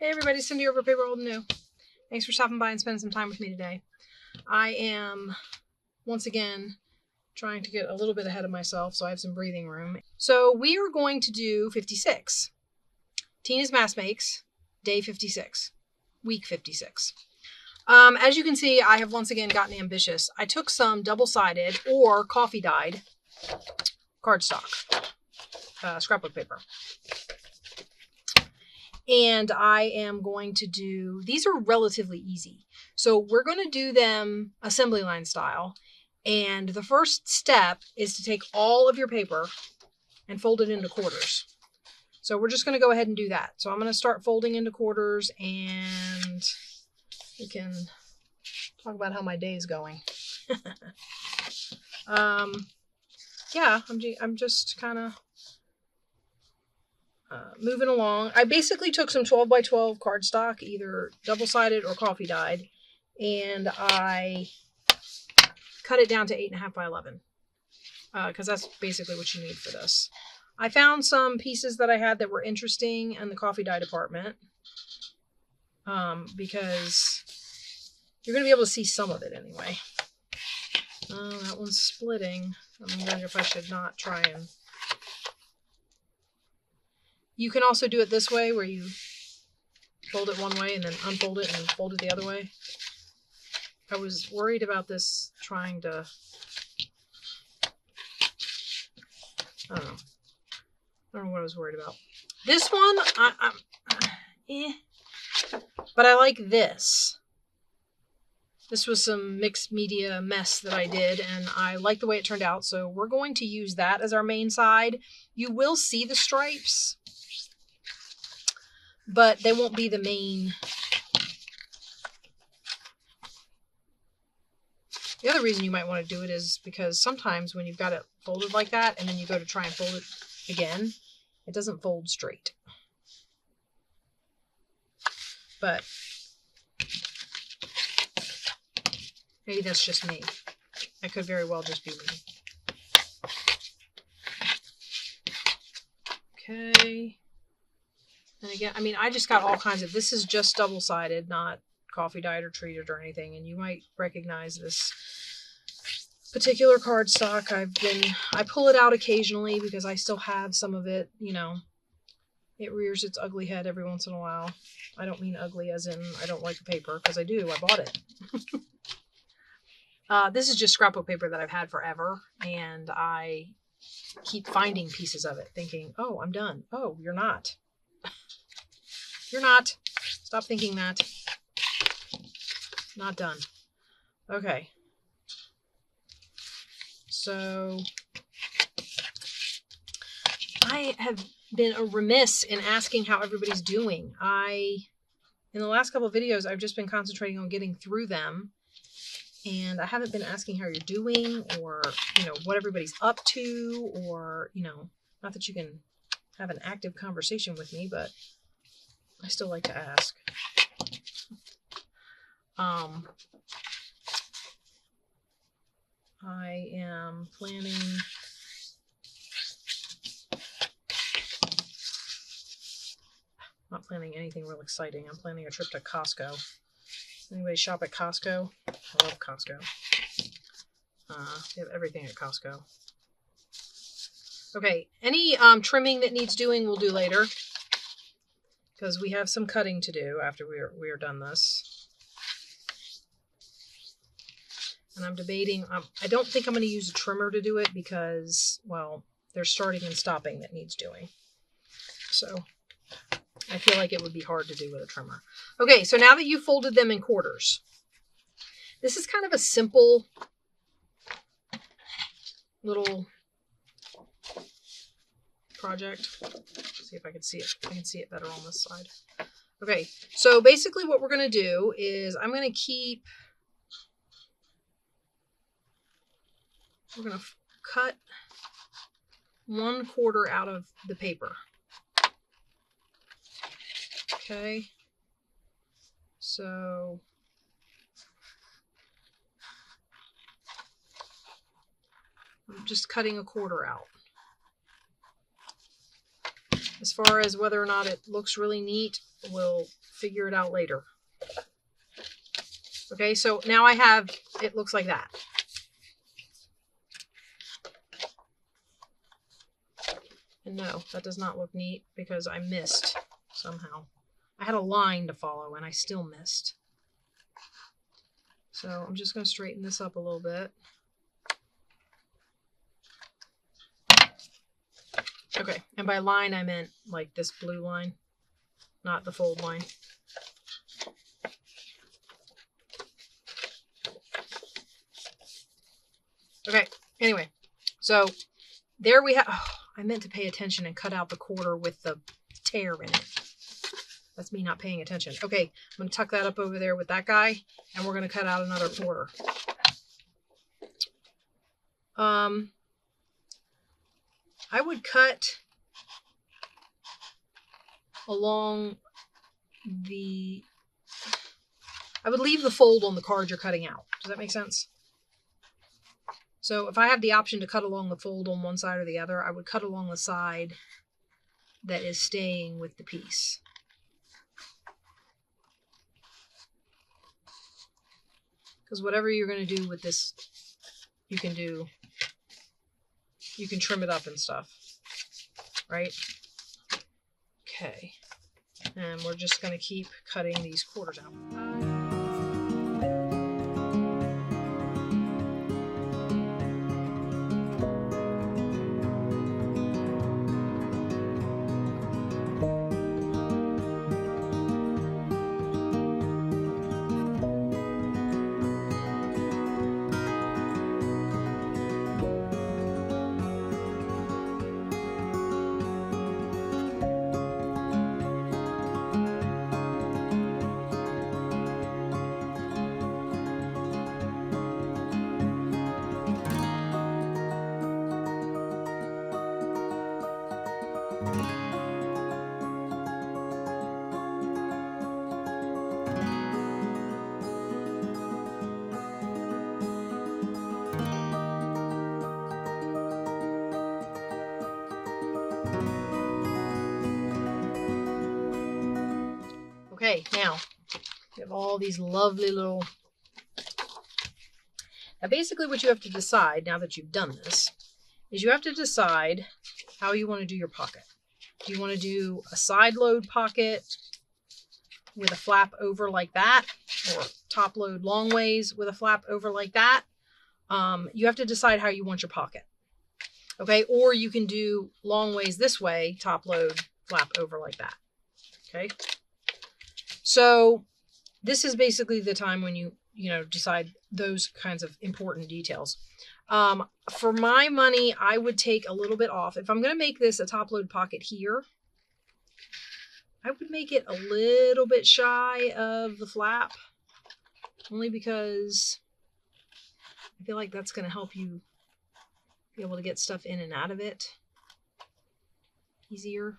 Hey everybody, Cindy over paper.old.new. Thanks for stopping by and spending some time with me today. I am, once again, trying to get a little bit ahead of myself, so I have some breathing room. So we are going to do 56. Tina's Mass Makes, day 56, week 56. As you can see, I have once again gotten ambitious. I took some double-sided or coffee-dyed cardstock, scrapbook paper. And I am going to do, these are relatively easy. So we're going to do them assembly line style. And the first step is to take all of your paper and fold it into quarters. So we're just going to go ahead and do that. So I'm going to start folding into quarters and we can talk about how my day is going. Yeah, I'm just kind of moving along. I basically took some 12 by 12 cardstock, either double-sided or coffee-dyed, and I cut it down to 8.5 by 11, because that's basically what you need for this. I found some pieces that I had that were interesting in the coffee-dye department, because you're going to be able to see some of it anyway. Oh, that one's splitting. I'm wondering if I should not try and... You can also do it this way, where you fold it one way and then unfold it and fold it the other way. I was worried about this trying to... I don't know what I was worried about. This one, but I like this. This was some mixed media mess that I did, and I like the way it turned out, so we're going to use that as our main side. You will see the stripes, but they won't be the main. The other reason you might want to do it is because sometimes when you've got it folded like that and then you go to try and fold it again, it doesn't fold straight. But maybe that's just me. That could very well just be me. Okay. And again, I mean, I just got all kinds of, this is just double-sided, not coffee-dyed or treated or anything. And you might recognize this particular cardstock. I pull it out occasionally because I still have some of it, you know. It rears its ugly head every once in a while. I don't mean ugly as in I don't like the paper, because I do. I bought it. This is just scrapbook paper that I've had forever, and I keep finding pieces of it, thinking, oh, I'm done. Oh, you're not. You're not. Stop thinking that. Not done. Okay. So I have been remiss in asking how everybody's doing. In the last couple of videos, I've just been concentrating on getting through them. And I haven't been asking how you're doing, or, you know, what everybody's up to, or, you know, not that you can have an active conversation with me, but I still like to ask. I am planning... Not planning anything real exciting. I'm planning a trip to Costco. Anybody shop at Costco? I love Costco. They have everything at Costco. Okay, any trimming that needs doing we'll do later, because we have some cutting to do after we are done this. And I'm debating, I don't think I'm going to use a trimmer to do it because, well, there's starting and stopping that needs doing. So I feel like it would be hard to do with a trimmer. Okay, so now that you've folded them in quarters, this is kind of a simple little project. Let's see if I can see it. I can see it better on this side. Okay, so basically what we're going to do is we're going to cut 1/4 out of the paper. Okay, so I'm just cutting 1/4 out. As far as whether or not it looks really neat, we'll figure it out later. Okay, so now I have, it looks like that. And no, that does not look neat because I missed somehow. I had a line to follow and I still missed. So I'm just going to straighten this up a little bit. Okay, and by line I meant like this blue line, not the fold line. Okay, anyway, so there we have, oh, I meant to pay attention and cut out the quarter with the tear in it. That's me not paying attention. Okay, I'm going to tuck that up over there with that guy, and we're going to cut out another quarter. I would cut along the, I would leave the fold on the card you're cutting out. Does that make sense? So if I have the option to cut along the fold on one side or the other, I would cut along the side that is staying with the piece. Because whatever you're going to do with this, you can do, you can trim it up and stuff, right? Okay, and we're just going to keep cutting these quarters out. Okay, now we have all these lovely little... Now basically what you have to decide, now that you've done this, is you have to decide how you want to do your pocket. Do you want to do a side load pocket with a flap over like that, or top load long ways with a flap over like that? You have to decide how you want your pocket. Okay, or you can do long ways this way, top load, flap over like that. Okay. So this is basically the time when you decide those kinds of important details. For my money, I would take a little bit off. If I'm going to make this a top load pocket here, I would make it a little bit shy of the flap, only because I feel like that's going to help you be able to get stuff in and out of it easier.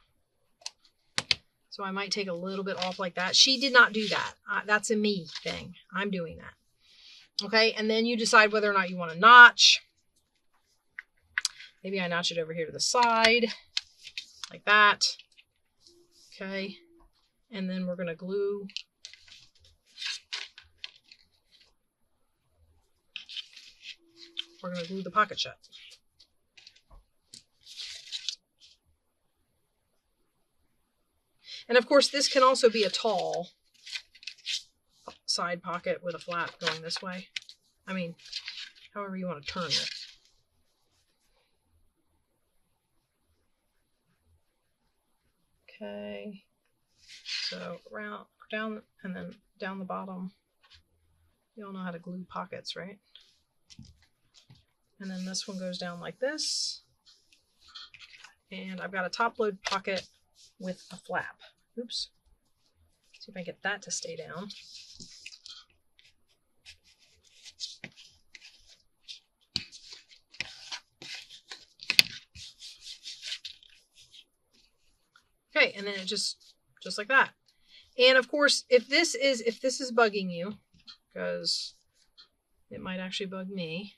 So I might take a little bit off like that. She did not do that. That's a me thing. I'm doing that. Okay, and then you decide whether or not you want to notch. Maybe I notch it over here to the side, like that. Okay, and then we're going to glue. We're going to glue the pocket shut. And of course, this can also be a tall side pocket with a flap going this way. I mean, however you want to turn it. Okay, so around, down, and then down the bottom. You all know how to glue pockets, right? And then this one goes down like this. And I've got a top load pocket with a flap. Oops. See if I get that to stay down. Okay, and then it just like that. And of course, if this is bugging you, because it might actually bug me,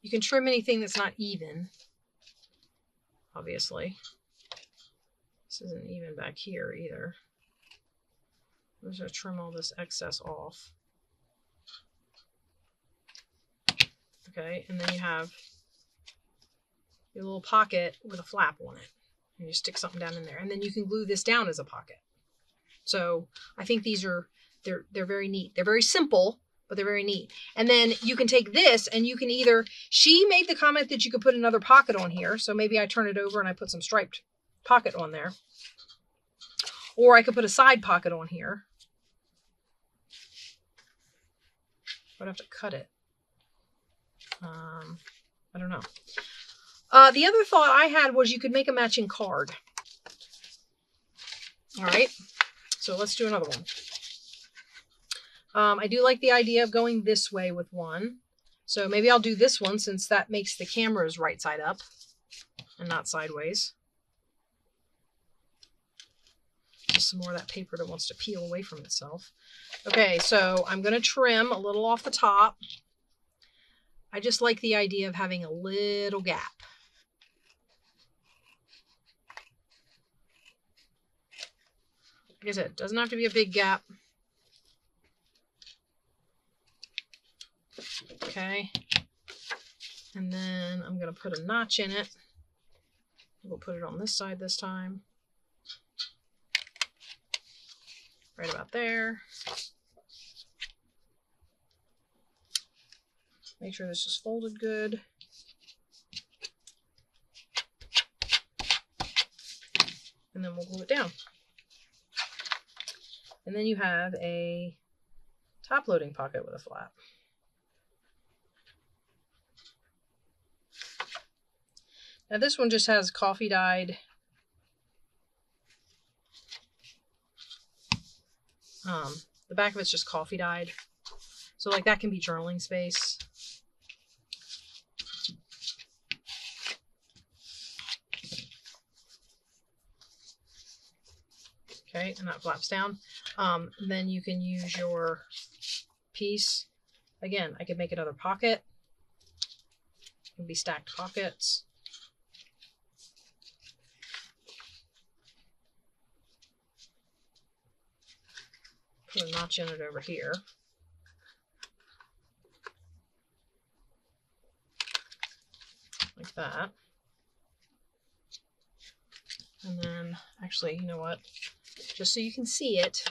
you can trim anything that's not even, obviously. This isn't even back here either. I'm just going to trim all this excess off. Okay, and then you have your little pocket with a flap on it. And you stick something down in there. And then you can glue this down as a pocket. So I think these are, they're very neat. They're very simple, but they're very neat. And then you can take this and you can either, she made the comment that you could put another pocket on here. So maybe I turn it over and I put some striped pocket on there. Or I could put a side pocket on here. I'd have to cut it. I don't know. The other thought I had was you could make a matching card. All right, so let's do another one. I do like the idea of going this way with one. So maybe I'll do this one since that makes the cameras right side up and not sideways. Just some more of that paper that wants to peel away from itself. Okay, so I'm going to trim a little off the top. I just like the idea of having a little gap. Like I said, it doesn't have to be a big gap. Okay. And then I'm going to put a notch in it. We'll put it on this side this time. Right about there. Make sure this is folded good. And then we'll glue it down. And then you have a top loading pocket with a flap. Now this one just has coffee dyed the back of it's just coffee dyed. So like that can be journaling space. Okay, and that flaps down. And then you can use your piece. Again, I could make another pocket. It can be stacked pockets. Put a notch in it over here. Like that. And then, actually, you know what? Just so you can see it,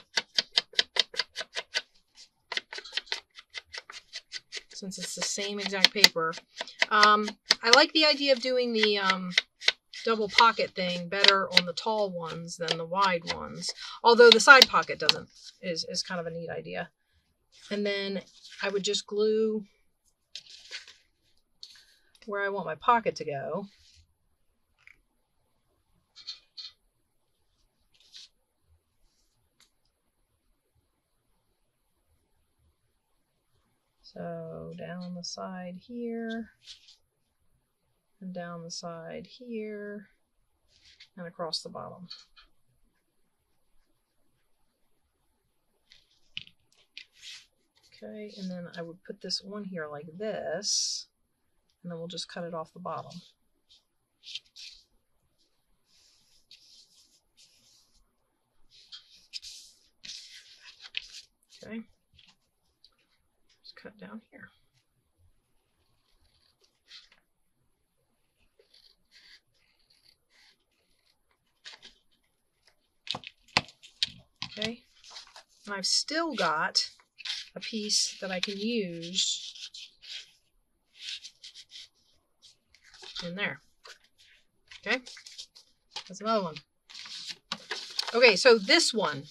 since it's the same exact paper, I like the idea of doing the double pocket thing better on the tall ones than the wide ones. Although the side pocket doesn't, is kind of a neat idea. And then I would just glue where I want my pocket to go. So down the side here, and down the side here, and across the bottom. Okay, and then I would put this on here like this, and then we'll just cut it off the bottom. Okay, just cut down here. Okay, and I've still got a piece that I can use in there. Okay, that's another one. Okay, so this one,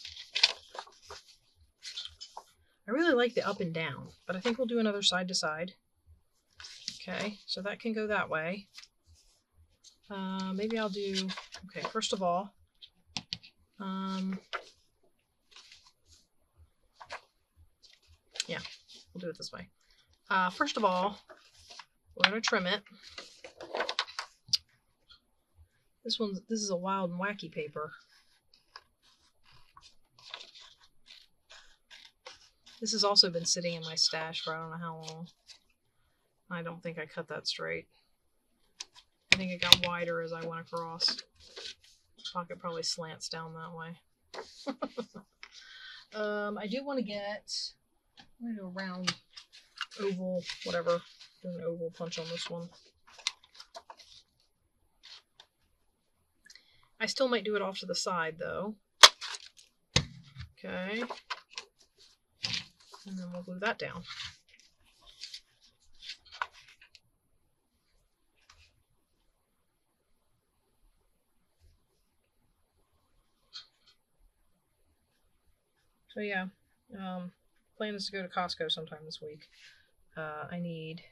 I really like the up and down, but I think we'll do another side to side. Okay, so that can go that way. Maybe I'll do, okay, first of all, yeah, we'll do it this way. First of all, we're going to trim it. This is a wild and wacky paper. This has also been sitting in my stash for I don't know how long. I don't think I cut that straight. I think it got wider as I went across. Pocket probably slants down that way. I do want to get, I'm going to do a round, oval, whatever. Do an oval punch on this one. I still might do it off to the side though. Okay. And then we'll glue that down. So yeah, plan is to go to Costco sometime this week. I need,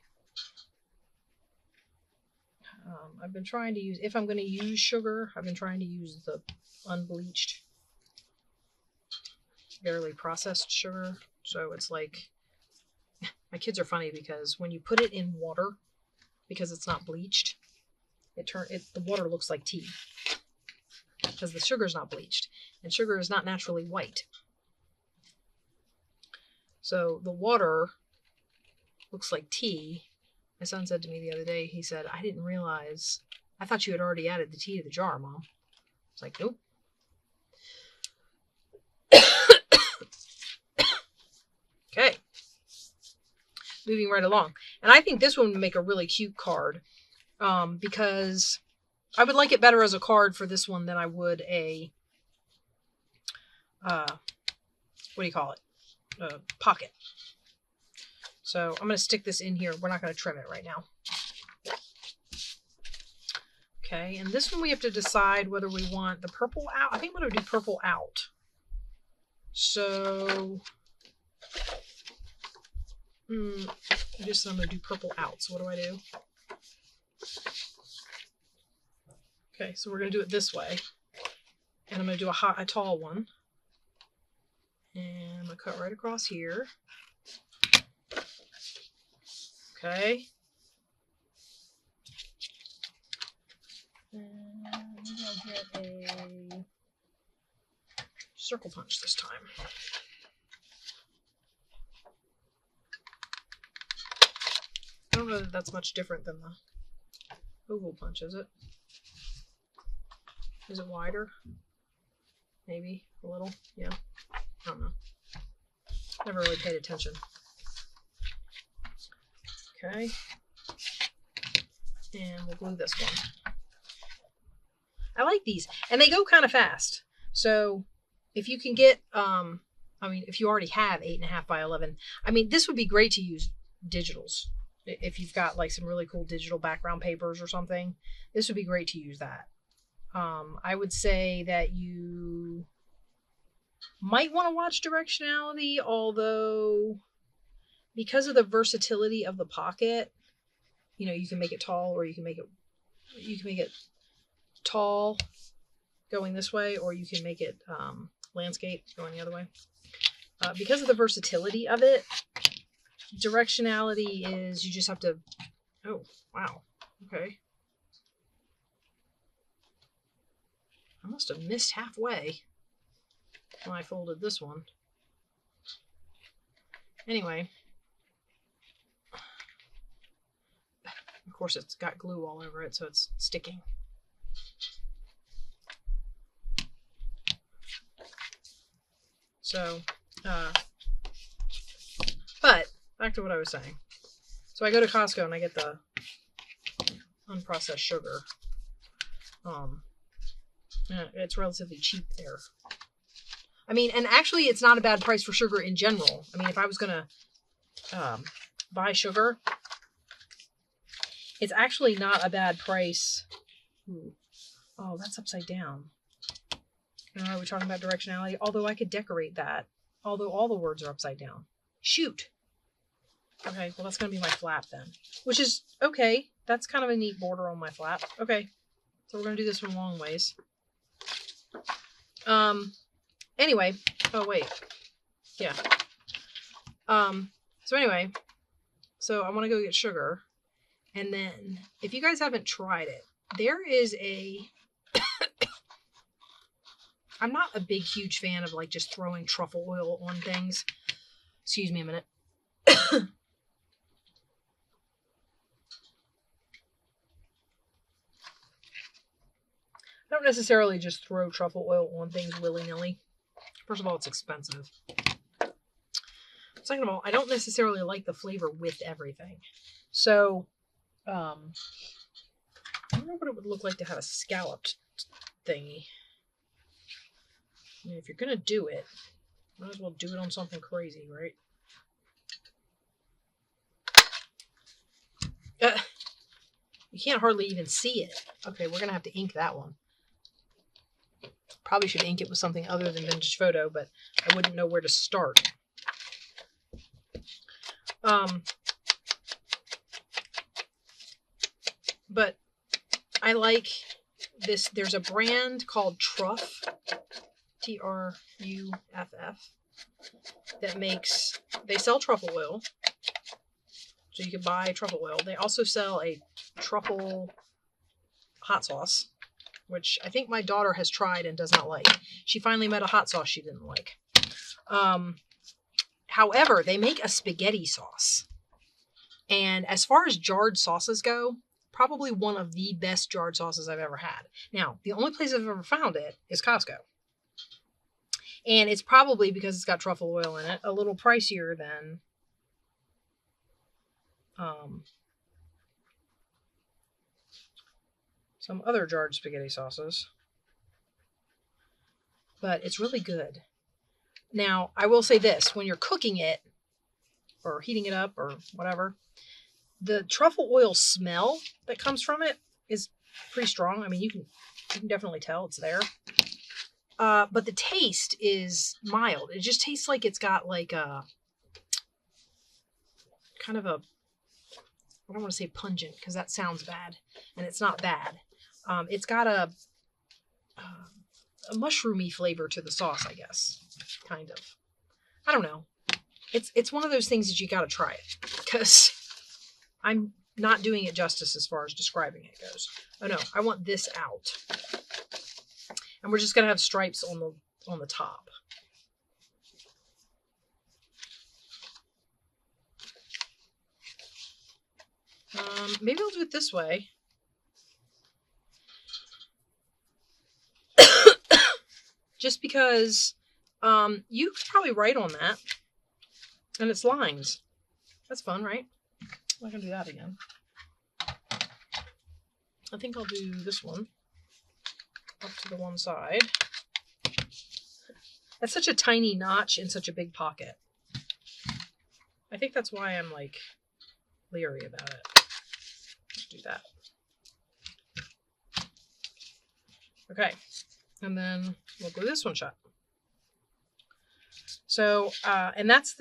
I've been trying to use, if I'm going to use sugar, I've been trying to use the unbleached, barely processed sugar. So it's like, my kids are funny because when you put it in water, because it's not bleached, the water looks like tea. Because the sugar is not bleached, and sugar is not naturally white. So the water looks like tea. My son said to me the other day, he said, I didn't realize, I thought you had already added the tea to the jar, Mom. I was like, nope. Okay. Moving right along. And I think this one would make a really cute card, because I would like it better as a card for this one than I would a, what do you call it? A pocket. So I'm going to stick this in here. We're not going to trim it right now. Okay, and this one we have to decide whether we want the purple out. I think I'm going to do purple out. So, I'm going to do purple out. So what do I do? Okay, so we're going to do it this way. And I'm going to do a tall one. And I'm going to cut right across here. Okay. And maybe I'll get a circle punch this time. I don't know that that's much different than the oval punch, is it? Is it wider? Maybe a little, yeah. I don't know. Never really paid attention. Okay. And we'll glue this one. I like these. And they go kind of fast. So if you can get, I mean, if you already have 8.5 by 11, I mean, this would be great to use digitals. If you've got like some really cool digital background papers or something, this would be great to use that. I would say that you might want to watch directionality, although because of the versatility of the pocket, you know, you can make it tall or you can make it tall going this way, or you can make it landscape going the other way. Because of the versatility of it, directionality is you just have to, oh, wow, okay. I must have missed halfway when I folded this one. Anyway, of course it's got glue all over it, so it's sticking. So, but back to what I was saying. So I go to Costco and I get the unprocessed sugar. It's relatively cheap there. I mean, and actually it's not a bad price for sugar in general. I mean, if I was going to buy sugar, it's actually not a bad price. Ooh. Oh, that's upside down. Are we talking about directionality? Although I could decorate that. Although all the words are upside down. Shoot. Okay, well that's going to be my flap then. Which is okay. That's kind of a neat border on my flap. Okay. So we're going to do this one long ways. Anyway. Oh, wait. Yeah. So anyway. So I want to go get sugar. And then, if you guys haven't tried it, there is a... I'm not a big, huge fan of like just throwing truffle oil on things. Excuse me a minute. don't necessarily just throw truffle oil on things willy-nilly. First of all, it's expensive. Second of all, I don't necessarily like the flavor with everything. So, I don't know what it would look like to have a scalloped thingy. I mean, if you're going to do it, might as well do it on something crazy, right? You can't hardly even see it. Okay, we're going to have to ink that one. Probably should ink it with something other than vintage photo, but I wouldn't know where to start. But I like this. There's a brand called Truff, Truff, that makes, they sell truffle oil. So you can buy truffle oil. They also sell a truffle hot sauce, which I think my daughter has tried and does not like. She finally met a hot sauce she didn't like. However, they make a spaghetti sauce. And as far as jarred sauces go, probably one of the best jarred sauces I've ever had. Now, the only place I've ever found it is Costco. And it's probably, because it's got truffle oil in it, a little pricier than some other jarred spaghetti sauces. But it's really good. Now, I will say this. When you're cooking it, or heating it up, or whatever, the truffle oil smell that comes from it is pretty strong. I mean, you can definitely tell it's there. But the taste is mild. It just tastes like it's got like a kind of a, I don't want to say pungent because that sounds bad, and it's not bad. It's got a mushroomy flavor to the sauce, I guess. Kind of. I don't know. It's one of those things that you got to try it, because I'm not doing it justice as far as describing it goes. Oh no, I want this out. And we're just going to have stripes on the top. Maybe I'll do it this way. Just because you could probably write on that. And it's lines. That's fun, right? I'm not going to do that again. I think I'll do this one up to the one side. That's such a tiny notch in such a big pocket. I think that's why I'm like leery about it. Let's do that. Okay. And then we'll glue this one shut. So, and that's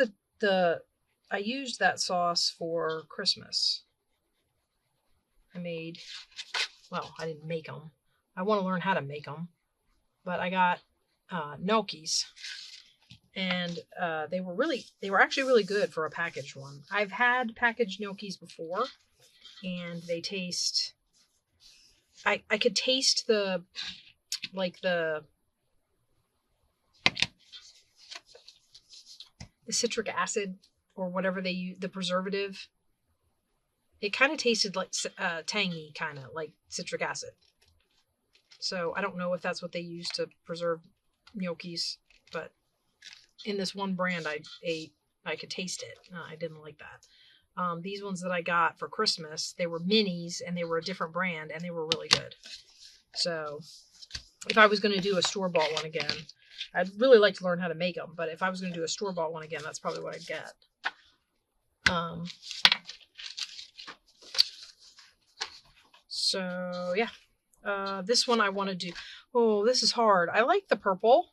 I used that sauce for Christmas. I didn't make them. I want to learn how to make them. But I got gnocchis. And they were actually really good for a packaged one. I've had packaged gnocchis before, and they taste, I could taste the citric acid or whatever they use, the preservative. It kind of tasted like tangy, kind of like citric acid. So I don't know if that's what they use to preserve gnocchis, but in this one brand I could taste it. I didn't like that. These ones that I got for Christmas, they were minis and they were a different brand and they were really good. So if I was going to do a store-bought one again, I'd really like to learn how to make them, but if I was going to do a store-bought one again, that's probably what I'd get. So yeah, this one I want to do. Oh, this is hard. I like the purple.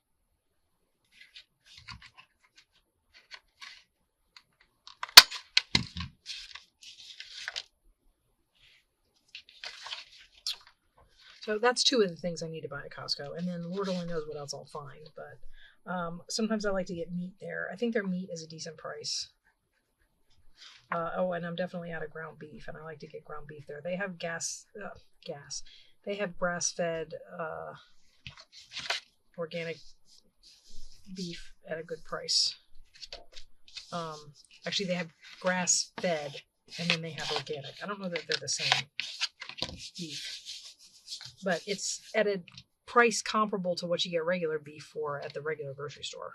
So that's two of the things I need to buy at Costco. And then Lord only knows what else I'll find. But sometimes I like to get meat there. I think their meat is a decent price. Oh, and I'm definitely out of ground beef. And I like to get ground beef there. They have They have grass-fed organic beef at a good price. Actually, they have grass-fed and then they have organic. I don't know that they're the same beef. But it's at a priced comparable to what you get regular beef for at the regular grocery store.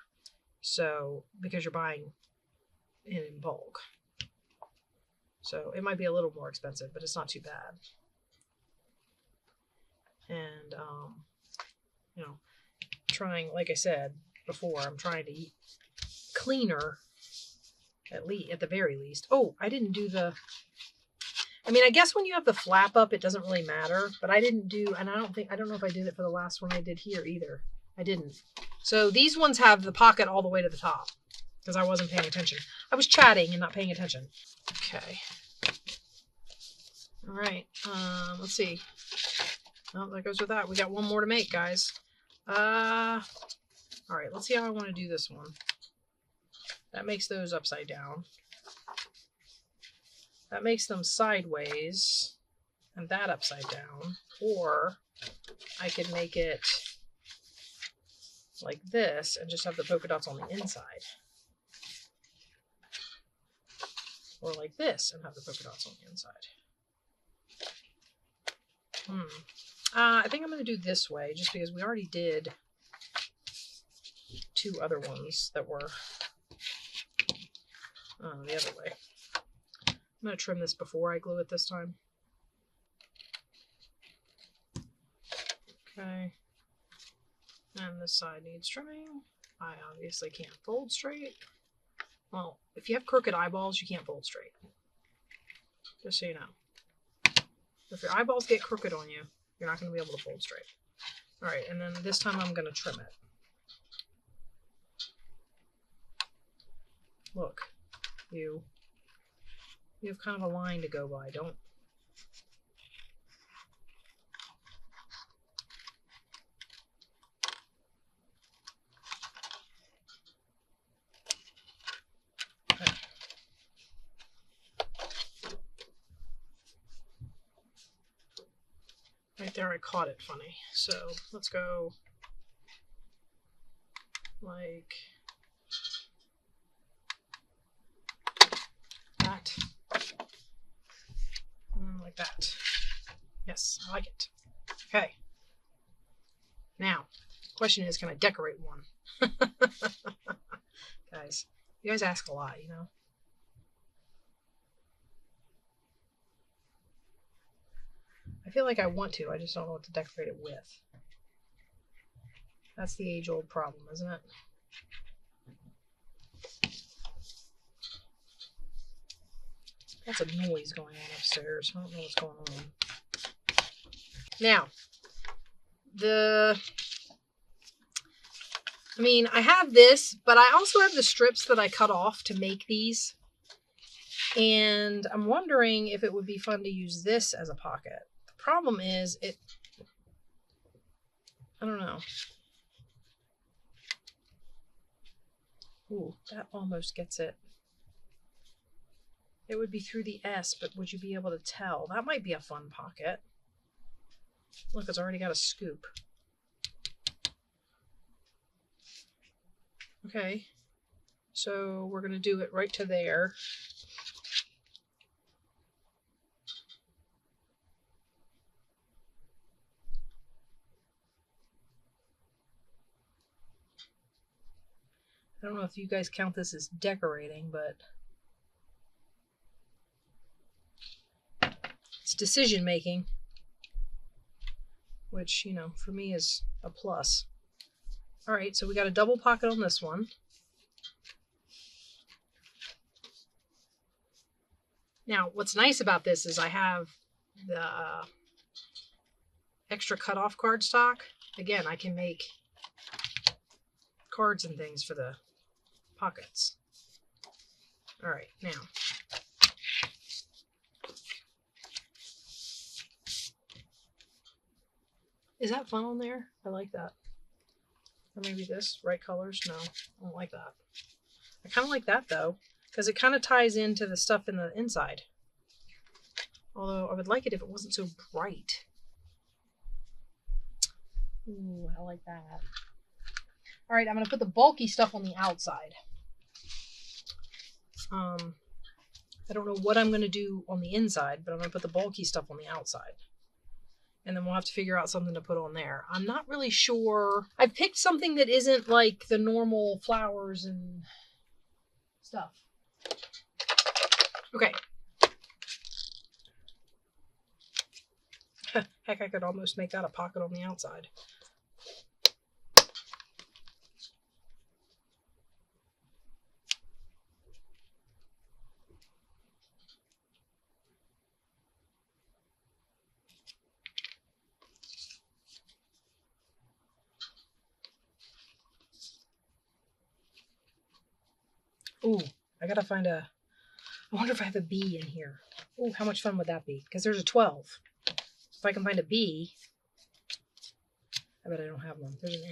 So, because you're buying it in bulk. So it might be a little more expensive, but it's not too bad. And, you know, trying, like I said before, I'm trying to eat cleaner at the very least. Oh, I didn't do the, I mean, I guess when you have the flap up, it doesn't really matter, but I didn't do, and I don't know if I did it for the last one I did here either. I didn't. So these ones have the pocket all the way to the top because I wasn't paying attention. I was chatting and not paying attention. Okay. All right. Let's see. Oh, that goes with that. We got one more to make, guys. All right. Let's see how I want to do this one. That makes those upside down. That makes them sideways, and that upside down. Or I could make it like this and just have the polka dots on the inside. Or like this and have the polka dots on the inside. I think I'm going to do this way just because we already did 2 other ones that were the other way. I'm going to trim this before I glue it this time. Okay. And this side needs trimming. I obviously can't fold straight. Well, if you have crooked eyeballs, you can't fold straight. Just so you know. If your eyeballs get crooked on you, you're not going to be able to fold straight. All right, and then this time I'm going to trim it. Look, you have kind of a line to go by. Don't. Okay. Right there I caught it funny. So let's go like that. And like that. Yes, I like it. Okay. Now, question is, can I decorate one? Guys, you guys ask a lot, you know? I feel like I want to, I just don't know what to decorate it with. That's the age-old problem, isn't it? Lots of noise going on upstairs. I don't know what's going on. Now, I have this, but I also have the strips that I cut off to make these. And I'm wondering if it would be fun to use this as a pocket. The problem is I don't know. Ooh, that almost gets it. It would be through the S, but would you be able to tell? That might be a fun pocket. Look, it's already got a scoop. Okay, so we're going to do it right to there. I don't know if you guys count this as decorating, but it's decision making, which, you know, for me is a plus. All right, so we got a double pocket on this one. Now, what's nice about this is I have the extra cut-off cardstock. Again, I can make cards and things for the pockets. All right, now. Is that fun on there? I like that. Or maybe this, right colors? No, I don't like that. I kind of like that though, because it kind of ties into the stuff in the inside. Although I would like it if it wasn't so bright. Ooh, I like that. All right, I'm going to put the bulky stuff on the outside. I don't know what I'm going to do on the inside, but I'm going to put the bulky stuff on the outside. and then we'll have to figure out something to put on there. I'm not really sure. I picked something that isn't like the normal flowers and stuff. Okay. Heck, I could almost make that a pocket on the outside. Ooh, I gotta find a... I wonder if I have a B in here. Ooh, how much fun would that be? Because there's a 12. If I can find a B... I bet I don't have one. There's an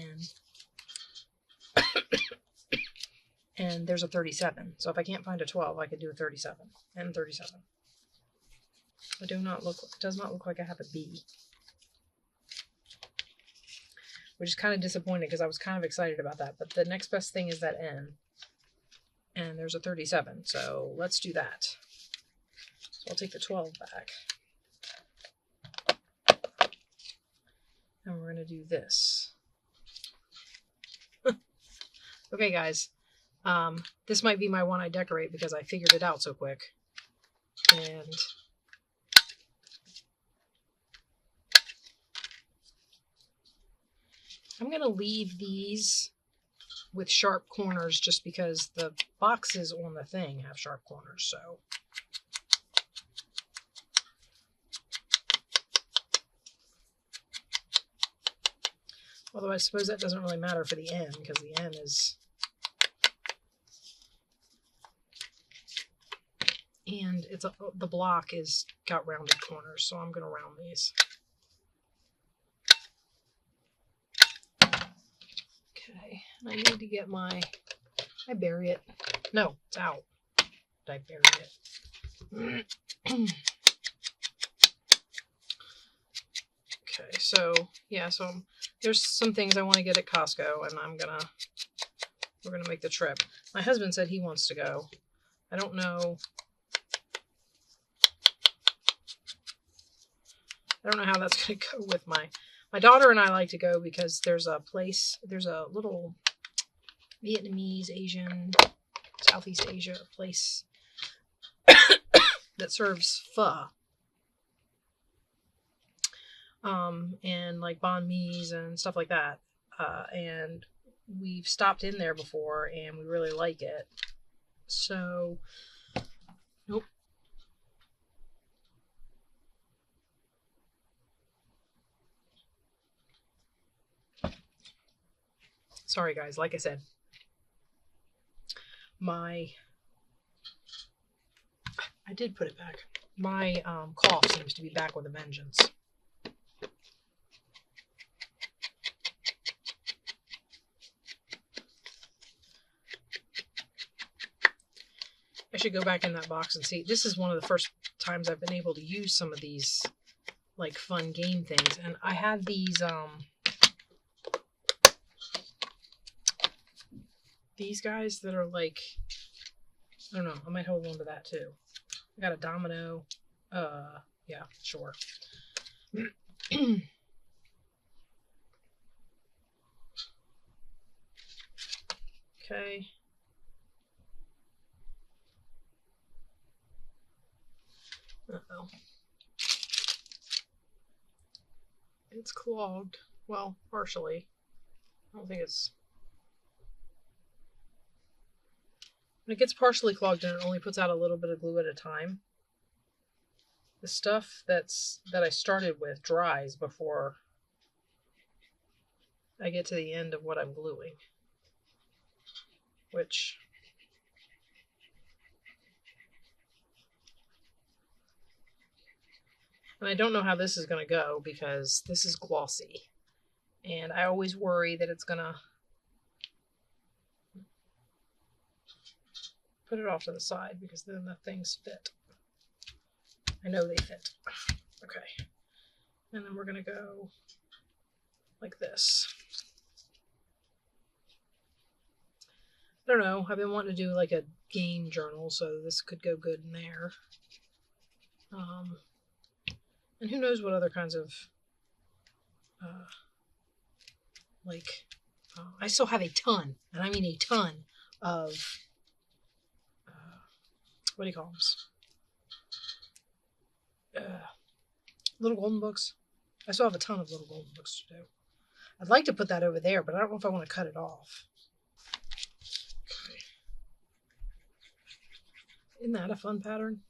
N. And there's a 37. So if I can't find a 12, I could do a 37. And 37. It does not look like I have a B. Which is kind of disappointing because I was kind of excited about that. But the next best thing is that N. And there's a 37, so let's do that. So I'll take the 12 back. And we're going to do this. Okay, guys. This might be my one I decorate because I figured it out so quick. And I'm going to leave these with sharp corners just because the boxes on the thing have sharp corners, so. Although I suppose that doesn't really matter for the N because the N is. And the block is got rounded corners, so I'm going to round these. Okay, and I need to get I bury it. No, it's out. Did I bury it? Okay, so, yeah, so there's some things I want to get at Costco, and we're gonna make the trip. My husband said he wants to go. I don't know. I don't know how that's gonna go with my daughter and I like to go because there's a little Vietnamese, Asian, Southeast Asia place that serves pho. And like banh mi's and stuff like that. And we've stopped in there before and we really like it. So, nope. Sorry guys, like I said, I did put it back. My cough seems to be back with a vengeance. I should go back in that box and see. This is one of the first times I've been able to use some of these like fun game things. And I have these guys that are like, I don't know, I might hold on to that too. I got a domino. Yeah, sure. Okay. Uh-oh. It's clogged. Well, partially. I don't think it's... When it gets partially clogged and it only puts out a little bit of glue at a time, the stuff that I started with dries before I get to the end of what I'm gluing. Which... And I don't know how this is going to go because this is glossy. And I always worry that it's going to... Put it off to the side because then the things fit. I know they fit. Okay. And then we're going to go like this. I don't know. I've been wanting to do like a game journal, so this could go good in there. And who knows what other kinds of I still have a ton, and I mean a ton of, what do you call them? Little golden books. I still have a ton of little golden books to do. I'd like to put that over there, but I don't know if I want to cut it off. Okay. Isn't that a fun pattern?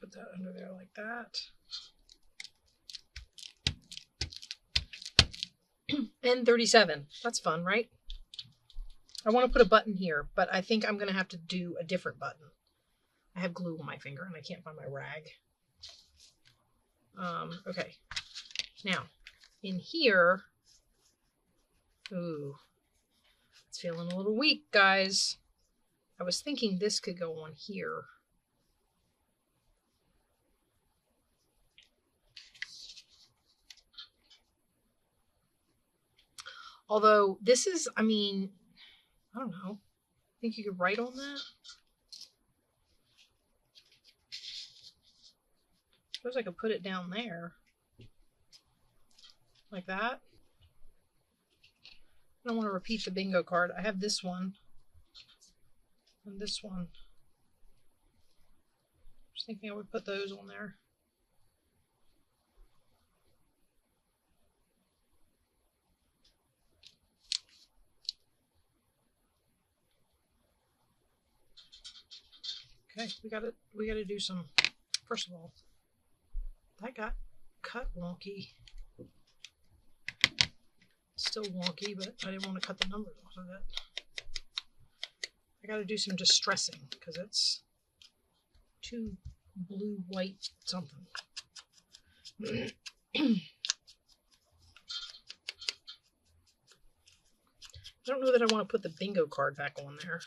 Put that under there like that. And 37. That's fun, right? I want to put a button here, but I think I'm going to have to do a different button. I have glue on my finger and I can't find my rag. Okay. Now, in here, ooh, it's feeling a little weak, guys. I was thinking this could go on here. Although this is, I mean, I don't know. Think you could write on that? Suppose I could put it down there. Like that. I don't want to repeat the bingo card. I have this one. And this one. Just thinking I would put those on there. Okay, we gotta do some. First of all, that got cut wonky. Still wonky, but I didn't want to cut the numbers off of it. I gotta do some distressing because it's too blue, white, something. I don't know that I want to put the bingo card back on there.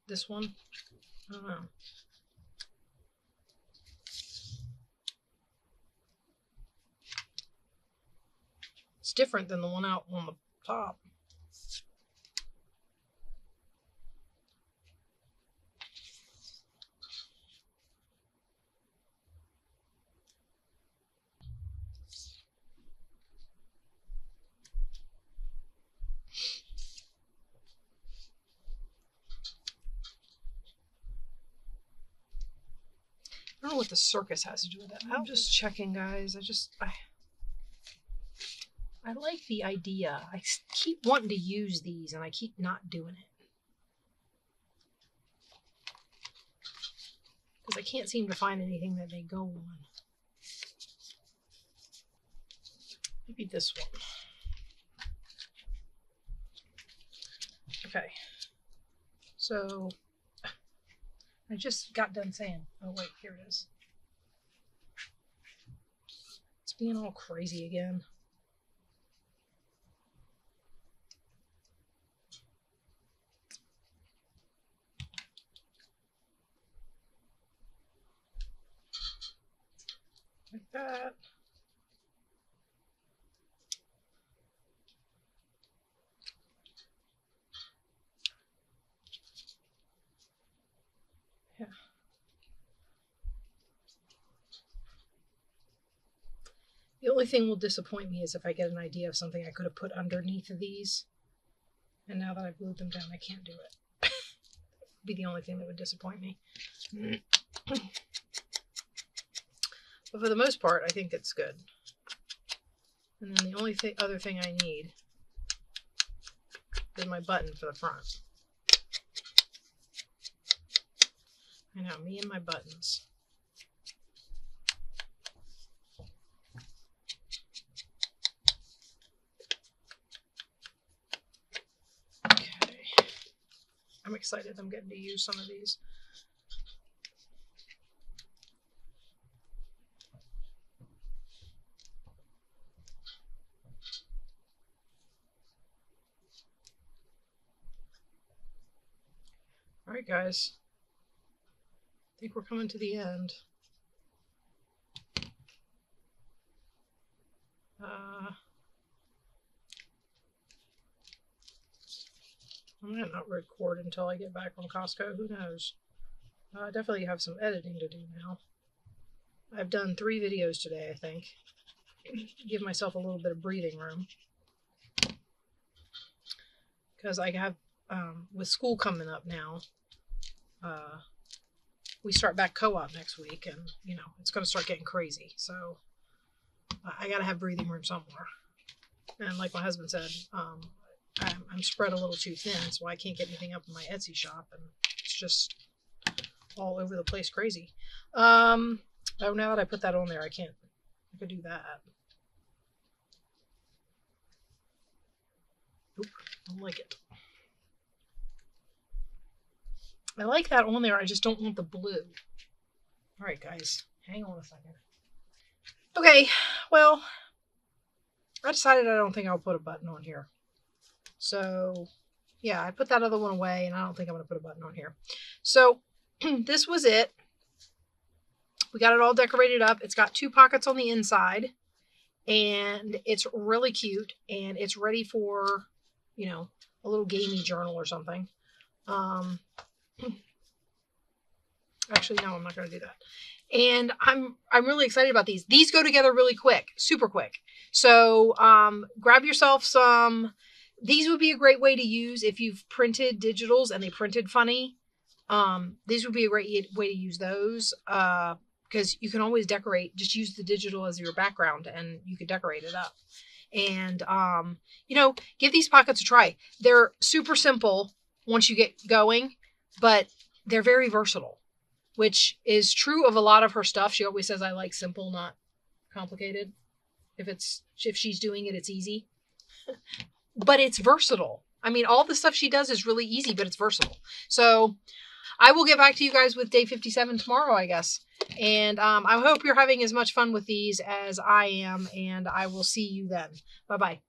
This one? I don't know. It's different than the one out on the top. I don't know what the circus has to do with it. I'm just checking, guys. I like the idea. I keep wanting to use these and I keep not doing it. Because I can't seem to find anything that they go on. Maybe this one. Okay. So I just got done saying, oh wait, here it is. It's being all crazy again. Like that. Yeah. The only thing will disappoint me is if I get an idea of something I could have put underneath of these. And now that I've glued them down, I can't do it. That would be the only thing that would disappoint me. But for the most part, I think it's good. And then the only other thing I need is my button for the front. I know, me and my buttons. Okay. I'm excited I'm getting to use some of these. All right, guys. I think we're coming to the end. I might not record until I get back from Costco. Who knows? I definitely have some editing to do now. I've done 3 videos today, I think. Give myself a little bit of breathing room. Because I have, with school coming up now, we start back co-op next week, and, you know, it's going to start getting crazy. So I got to have breathing room somewhere. And like my husband said, I'm spread a little too thin, so I can't get anything up in my Etsy shop, and it's just all over the place crazy. Oh, now that I put that on there, I could do that. Oop, don't like it. I like that on there, I just don't want the blue. Alright guys, hang on a second. Okay, well, I decided I don't think I'll put a button on here. So, yeah, I put that other one away, and I don't think I'm going to put a button on here. So, this was it. We got it all decorated up. It's got 2 pockets on the inside, and it's really cute, and it's ready for, you know, a little gamey journal or something. Actually, no, I'm not going to do that. And I'm really excited about these. These go together really quick, super quick. So grab yourself some. These would be a great way to use if you've printed digitals and they printed funny. These would be a great way to use those because you can always decorate. Just use the digital as your background and you can decorate it up. And, you know, give these pockets a try. They're super simple once you get going, but they're very versatile, which is true of a lot of her stuff. She always says, I like simple, not complicated. If she's doing it, it's easy. But it's versatile. I mean, all the stuff she does is really easy, but it's versatile. So I will get back to you guys with day 57 tomorrow, I guess. And I hope you're having as much fun with these as I am, and I will see you then. Bye-bye.